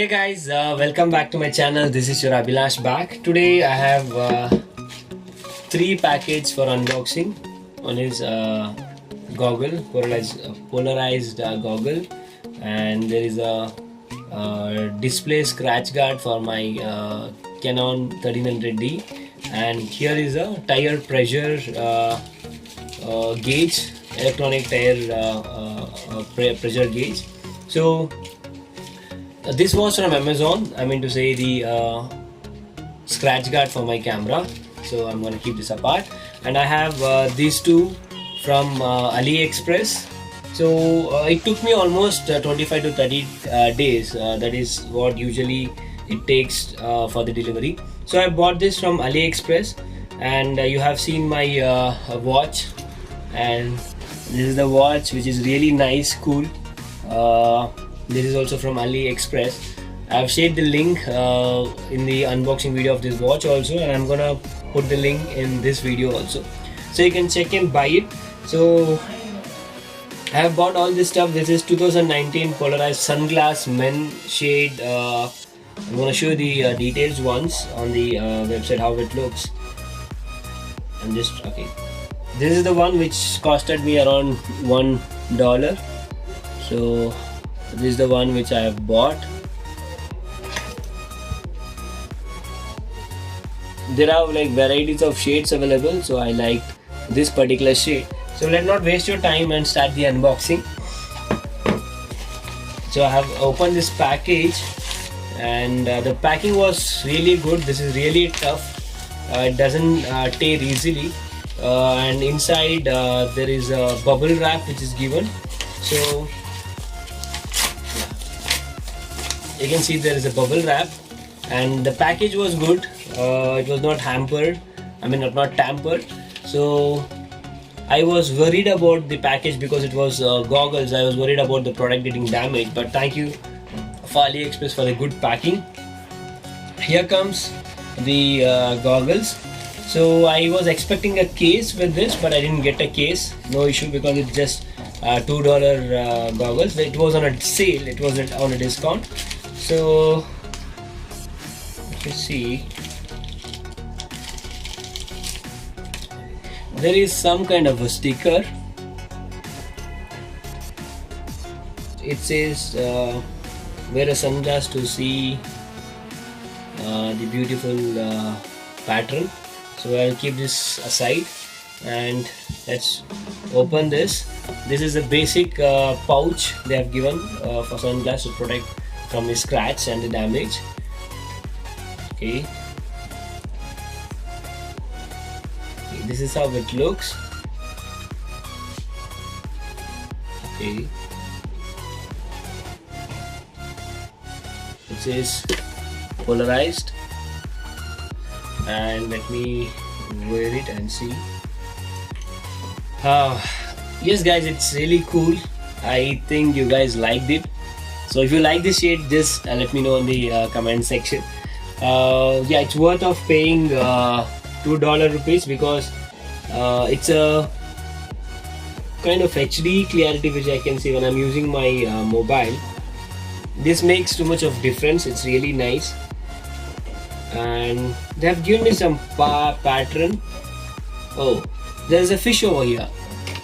Hey guys, welcome back to my channel. This is your Abhilash back. Today I have three packages for unboxing. One is goggle, polarized goggle, and there is a display scratch guard for my Canon 1300D, and here is a tire pressure gauge, electronic tire pressure gauge. So this was from Amazon. I mean to say the scratch guard for my camera. So I'm going to keep this apart. And I have these two from AliExpress. So it took me almost 25 to 30 days. That is what usually it takes for the delivery. So I bought this from AliExpress, and you have seen my watch, and this is the watch, which is really nice, cool. This is also from AliExpress. I've shared the link in the unboxing video of this watch also, and I'm gonna put the link in this video also, so you can check and buy it. So I have bought all this stuff. This is 2019 Polarized sunglass men shade. I'm gonna show you the details once on the website how it looks. I'm just okay. This is the one which costed me around $1. So this is the one which I have bought. There are like varieties of shades available, so I liked this particular shade. So let's not waste your time and start the unboxing. So I have opened this package, and the packing was really good. This is really tough. It doesn't tear easily, and inside there is a bubble wrap which is given. So you can see there is a bubble wrap, and the package was good. It was not hampered, I mean not tampered. So I was worried about the package because it was goggles. I was worried about the product getting damaged, but thank you for AliExpress for the good packing. Here comes the goggles. So I was expecting a case with this, but I didn't get a case. No issue, because it's just $2 goggles. It was on a sale, it wasn't on a discount. So let me see, there is some kind of a sticker. It says wear a sunglass to see the beautiful pattern. So I'll keep this aside, and let's open this. This is a basic pouch they have given for sunglass to protect from the scratch and the damage. Okay, this is how it looks. Okay, it says polarized, and let me wear it and see. Yes guys, it's really cool. I think you guys liked it. So if you like this shade, just let me know in the comment section. Yeah, it's worth of paying $2 rupees, because it's a kind of HD clarity which I can see when I'm using my mobile. This makes too much of difference. It's really nice, and they have given me some pattern. Oh, there's a fish over here.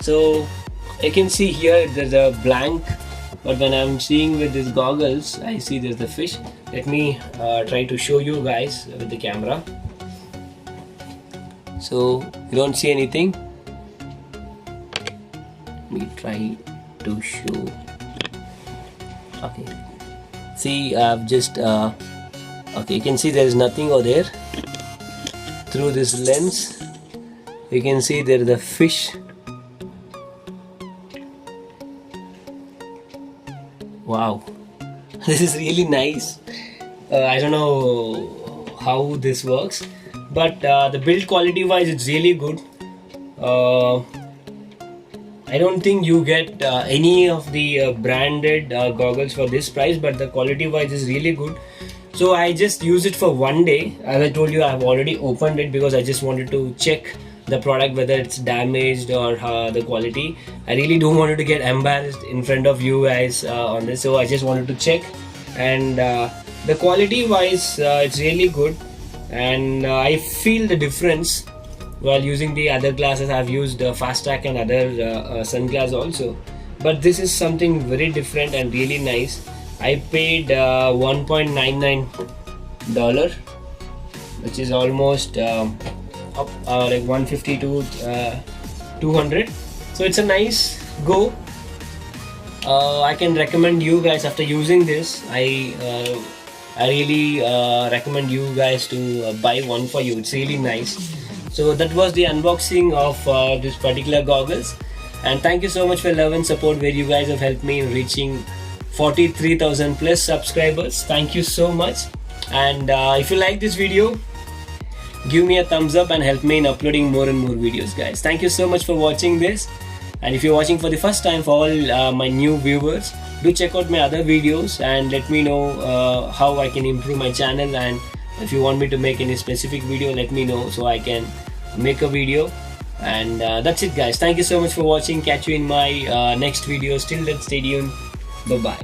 So I can see here there's a blank, but when I'm seeing with these goggles, I see there's the fish. Let me try to show you guys with the camera. So you don't see anything. Let me try to show. Okay, see, I've just okay, you can see there is nothing over there. Through this lens you can see there is a fish. Wow, this is really nice. I don't know how this works, but the build quality wise it's really good. I don't think you get any of the branded goggles for this price, but the quality wise is really good. So I just used it for one day. As I told you, I have already opened it because I just wanted to check the product, whether it's damaged or the quality. I really don't wanted to get embarrassed in front of you guys on this, so I just wanted to check, and The quality wise, it's really good, and I feel the difference while using the other glasses. I've used Fast-Track and other sunglasses also, but this is something very different and really nice. I paid $1.99, which is almost up like 150 to 200. So it's a nice go. I can recommend you guys, after using this, I really recommend you guys to buy one for you. It's really nice. So that was the unboxing of this particular goggles, and thank you so much for love and support, where you guys have helped me in reaching 43,000 plus subscribers. Thank you so much. And if you like this video, give me a thumbs up and help me in uploading more and more videos, guys. Thank you so much for watching this. And if you're watching for the first time, for all my new viewers, do check out my other videos and let me know how I can improve my channel. And if you want me to make any specific video, let me know so I can make a video. And that's it, guys. Thank you so much for watching. Catch you in my next videos. Till then, stay tuned. Bye bye.